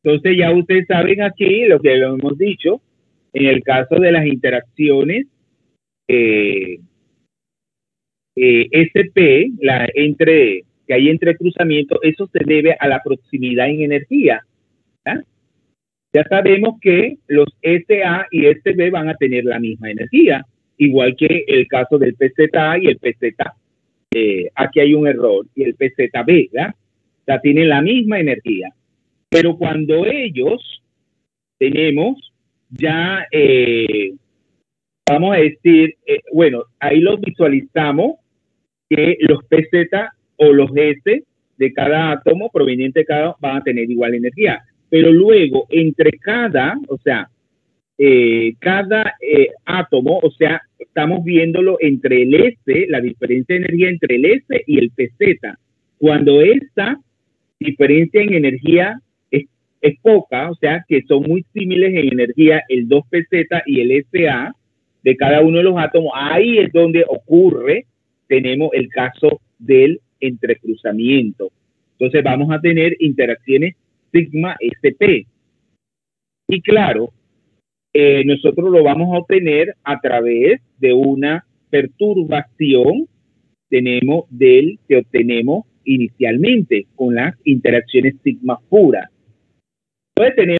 Entonces ya ustedes saben aquí lo que lo hemos dicho, en el caso de las interacciones SP, que hay entre cruzamientos, eso se debe a la proximidad en energía. ¿Ya? Ya sabemos que los SA y SB van a tener la misma energía, igual que el caso del PZA y el PZ. Aquí hay un error, y el PZB, ¿verdad? O sea, tienen la misma energía. Pero cuando ellos tenemos ya, vamos a decir, bueno, ahí los visualizamos, que los PZ o los S de cada átomo proveniente de cada van a tener igual energía. Pero luego, entre cada, o sea, cada átomo, o sea, estamos viéndolo entre el S, la diferencia de energía entre el S y el PZ. Cuando esta diferencia en energía es poca, o sea, que son muy similares en energía el 2pZ y el SA de cada uno de los átomos, ahí es donde ocurre, tenemos el caso del entrecruzamiento. Entonces vamos a tener interacciones sigma SP. Y claro, nosotros lo vamos a obtener a través de una perturbación que obtenemos inicialmente con las interacciones sigma puras. Entonces tenemos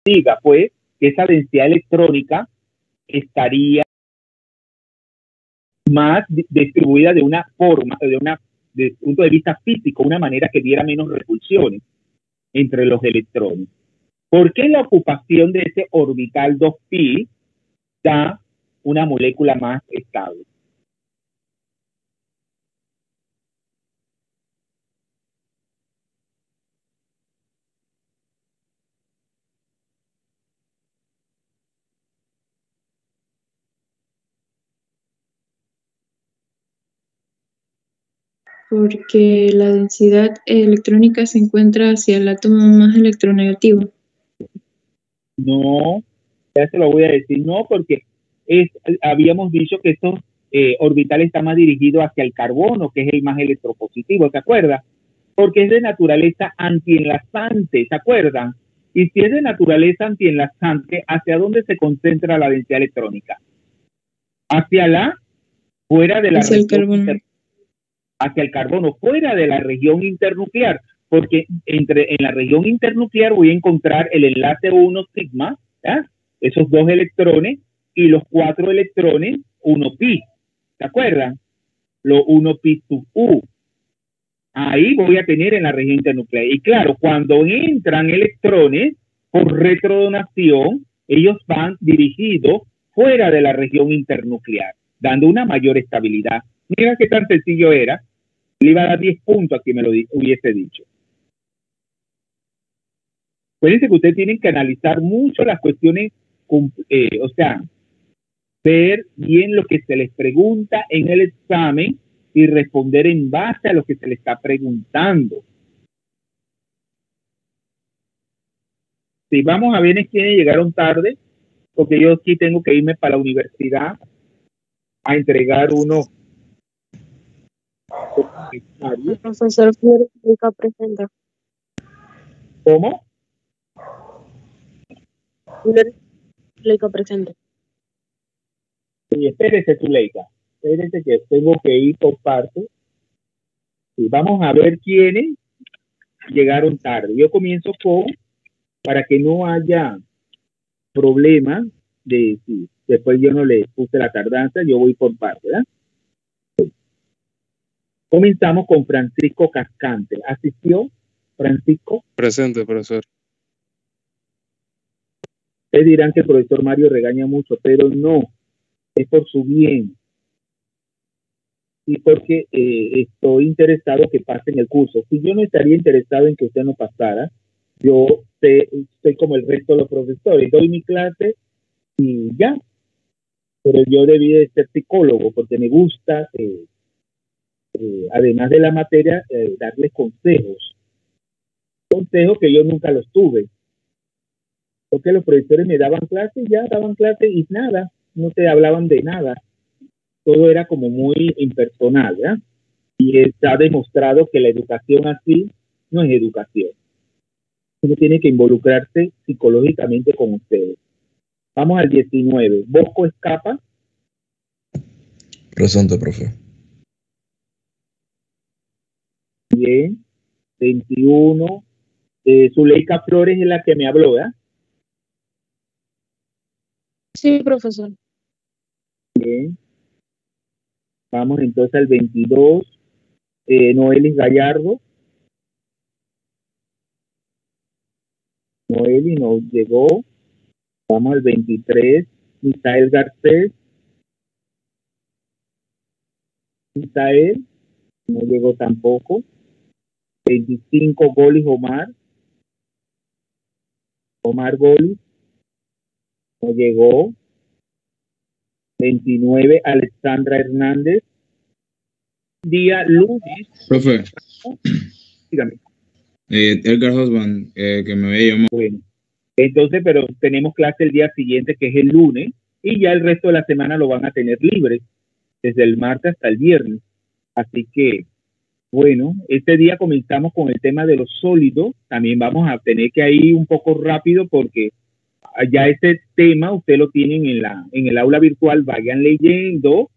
Diga, pues, que esa densidad electrónica estaría más distribuida de una forma, desde un punto de vista físico, una manera que diera menos repulsiones entre los electrones. ¿Por qué la ocupación de ese orbital 2pi da una molécula más estable? Porque la densidad electrónica se encuentra hacia el átomo más electronegativo. No, ya se lo voy a decir, no, porque habíamos dicho que estos orbitales están más dirigidos hacia el carbono, que es el más electropositivo, ¿se acuerda? Porque es de naturaleza antienlazante, ¿se acuerdan? Y si es de naturaleza antienlazante, ¿hacia dónde se concentra la densidad electrónica? Fuera de la hacia el región carbono. Hacia el carbono, fuera de la región internuclear, porque en la región internuclear voy a encontrar el enlace 1 sigma, ¿ya? Esos 2 electrones, y los 4 electrones 1pi, ¿se acuerdan? Lo 1pi sub u. Ahí voy a tener en la región internuclear. Y claro, cuando entran electrones por retrodonación, ellos van dirigidos fuera de la región internuclear, dando una mayor estabilidad. Mira qué tan sencillo era. Le iba a dar 10 puntos a quien me lo hubiese dicho. Acuérdense que ustedes tienen que analizar mucho las cuestiones, o sea, ver bien lo que se les pregunta en el examen y responder en base a lo que se les está preguntando. Si vamos a ver quiénes llegaron tarde, porque yo aquí tengo que irme para la universidad a entregar uno. El profesor Federico presenta. ¿Cómo? Federico presenta. Sí, espérese, Zuleika. Espérese que tengo que ir por parte. Sí, vamos a ver quiénes llegaron tarde. Yo comienzo para que no haya problema de si después yo no le puse la tardanza, yo voy por parte, ¿verdad? Comenzamos con Francisco Cascante. ¿Asistió, Francisco? Presente, profesor. Ustedes dirán que el profesor Mario regaña mucho, pero no, es por su bien. Y porque estoy interesado que pasen el curso. Si yo no estaría interesado en que usted no pasara, yo soy como el resto de los profesores, doy mi clase y ya. Pero yo debí de ser psicólogo porque me gusta, además de la materia, darles consejos. Consejos que yo nunca los tuve. Porque los profesores me daban clases, ya daban clases y nada, no te hablaban de nada. Todo era como muy impersonal, ¿verdad? Y está demostrado que la educación así no es educación. Uno tiene que involucrarse psicológicamente con ustedes. Vamos al 19. Bosco Escapa. Presente, profe. Bien. 21. Zuleika Flores es la que me habló, ¿verdad? Sí, profesor. Bien. Vamos entonces al 22. Noelis Gallardo. Noelis nos llegó. Vamos al 23. Misael Garcés. Misael no llegó tampoco. 25. Golis Omar. Omar Golis no llegó. 29. Alexandra Hernández. Día lunes. Profe. Dígame. Edgar Husband, que me había llamado. Bueno, entonces, pero tenemos clase el día siguiente, que es el lunes, y ya el resto de la semana lo van a tener libre, desde el martes hasta el viernes. Así que, bueno, este día comenzamos con el tema de los sólidos. También vamos a tener que ir un poco rápido porque ya este tema usted lo tienen en el aula virtual. Vayan leyendo.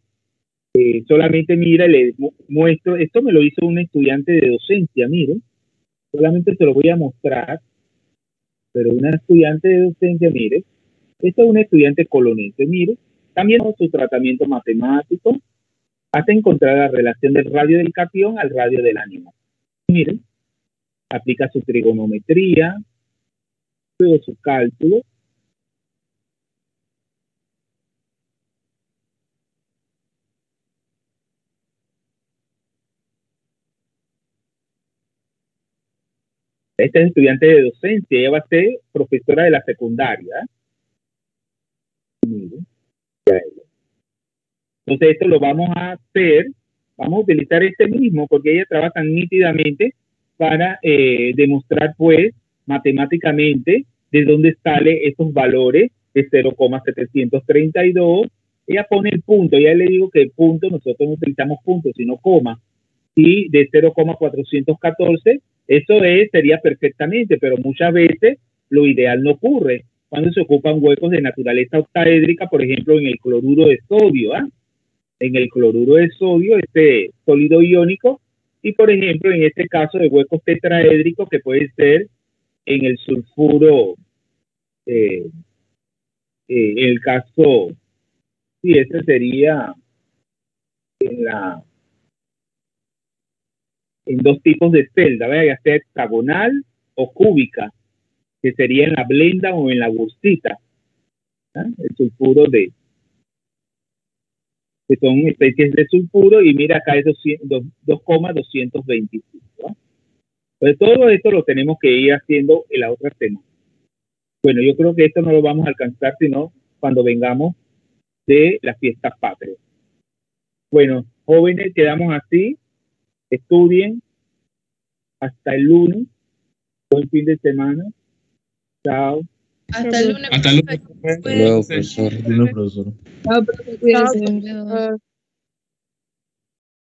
Solamente mira, les muestro. Esto me lo hizo un estudiante de docencia, miren. Solamente se lo voy a mostrar. Pero una estudiante de docencia, mire, esta es una estudiante colonense, mire, también su tratamiento matemático hasta encontrar la relación del radio del catión al radio del ánodo. Miren, aplica su trigonometría, luego su cálculo. Esta es estudiante de docencia, ella va a ser profesora de la secundaria. Miren, ya ella. Entonces esto lo vamos a hacer, vamos a utilizar este mismo porque ella trabaja tan nítidamente para demostrar pues matemáticamente de dónde salen estos valores de 0,732. Ella pone el punto, ya le digo que el punto, nosotros no utilizamos puntos sino coma, y de 0,414, eso sería perfectamente, pero muchas veces lo ideal no ocurre cuando se ocupan huecos de naturaleza octaédrica, por ejemplo en el cloruro de sodio, en el cloruro de sodio, este sólido iónico, y por ejemplo en este caso de huecos tetraédricos que puede ser en el sulfuro, en el caso, sí, ese sería en dos tipos de celda, ya sea hexagonal o cúbica, que sería en la blenda o en la bursita, el sulfuro que son especies de sulfuro, y mira acá es 2,225. Entonces todo esto lo tenemos que ir haciendo en la otra semana. Bueno, yo creo que esto no lo vamos a alcanzar sino cuando vengamos de las fiestas patrias. Bueno, jóvenes, quedamos así. Estudien. Hasta el lunes. Buen fin de semana. Chao. Hasta el lunes. Hasta luego. Hasta luego, profesor. Hasta luego, profesor. Chao, profe, cuídese. Chao,